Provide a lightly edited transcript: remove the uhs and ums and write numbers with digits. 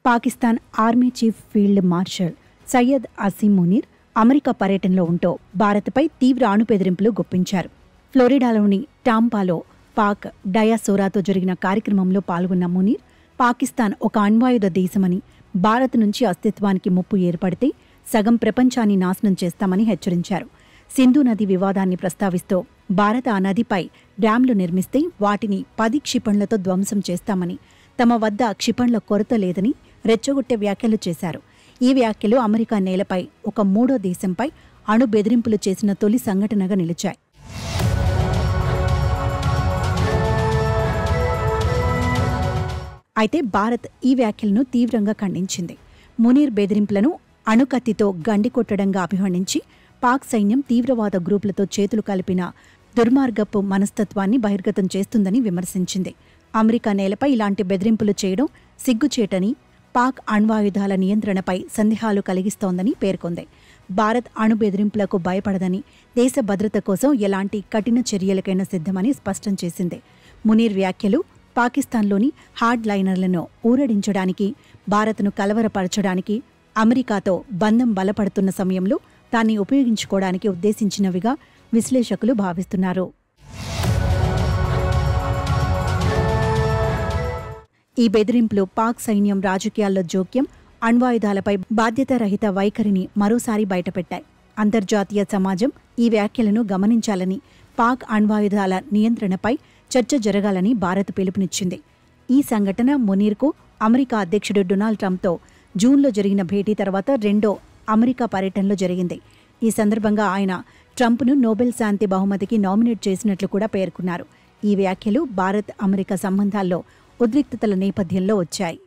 Pakistan army chief field marshal Syed Asim Munir America పర్యటనలో ఉంటూ భారత్పై తీవ్ర అణుబెదిరింపులు గుప్పించారు. ఫ్లోరిడాలోని టాంపాలో పాక్ డయాసోరాతో జరిగిన కార్యక్రమంలో పాల్గొన్న మునీర్ పాకిస్తాన్ ఒక అణ్వాయుధ దేశమని, భారత్ నుంచి అస్తిత్వానికి ముప్పు ఏర్పడితే సగం ప్రపంచాన్ని నాశనం చేస్తామని హెచ్చరించారు. సింధు నది వివాదాన్ని ప్రస్తావిస్తూ భారత్ ఆ నదిపై డ్యాంలు నిర్మిస్తే వాటిని 10 క్షిపణులతో ధ్వంసం చేస్తామని, తమ వద్ద క్షిపణుల కొరత లేదని రెచ్చగొట్టే వ్యాఖ్యలు చేశారు. ఈ వ్యాఖ్యలు అమెరికా నేలపై ఒక మూడో దేశంపై అణు బెదిరింపులు చేసిన తొలి సంఘటనగా నిలిచాయి. అయితే భారత్ ఈ వ్యాఖ్యలను తీవ్రంగా ఖండించింది. మునీర్ బెదిరింపులను అణుకత్తితో గండికొట్టడంగా అభివర్ణించి పాక్ సైన్యం తీవ్రవాద గ్రూపులతో చేతులు కలిపిన దుర్మార్గపు మనస్తత్వాన్ని బహిర్గతం చేస్తుందని విమర్శించింది. అమెరికా నేలపై ఇలాంటి బెదిరింపులు చేయడం సిగ్గుచేటని, పాక్ అణ్వాయుధాల నియంత్రణపై సందేహాలు కలిగిస్తోందని పేర్కొంది. భారత్ అణు బెదిరింపులకు భయపడదని, దేశ భద్రత కోసం ఎలాంటి కఠిన చర్యలకైనా సిద్ధమని స్పష్టం చేసింది. మునీర్ వ్యాఖ్యలు పాకిస్తాన్లోని హార్డ్ లైనర్లను ఊరడించడానికి, భారత్ను కలవరపరచడానికి, అమెరికాతో బంధం బలపడుతున్న సమయంలో దాన్ని ఉపయోగించుకోవడానికి ఉద్దేశించినవిగా విశ్లేషకులు భావిస్తున్నారు. ఈ బెదిరింపులు పాక్ సైన్యం రాజకీయాల్లో జోక్యం, అణ్వాయుధాలపై బాధ్యతారహిత వైఖరిని మరోసారి బయటపెట్టాయి. అంతర్జాతీయ సమాజం ఈ వ్యాఖ్యలను గమనించాలని, పాక్ అణ్వాయుధాల నియంత్రణపై చర్చ జరగాలని భారత్ పిలుపునిచ్చింది. ఈ సంఘటన మునీర్కు అమెరికా అధ్యక్షుడు డొనాల్డ్ ట్రంప్తో జూన్లో జరిగిన భేటీ తర్వాత రెండో అమెరికా పర్యటనలో జరిగింది. ఈ సందర్భంగా ఆయన ట్రంప్ను నోబెల్ శాంతి బహుమతికి నామినేట్ చేసినట్లు కూడా పేర్కొన్నారు. ఈ వ్యాఖ్యలు భారత్ అమెరికా సంబంధాల్లో ఉద్రిక్తతల నేపథ్యంలో వచ్చాయి.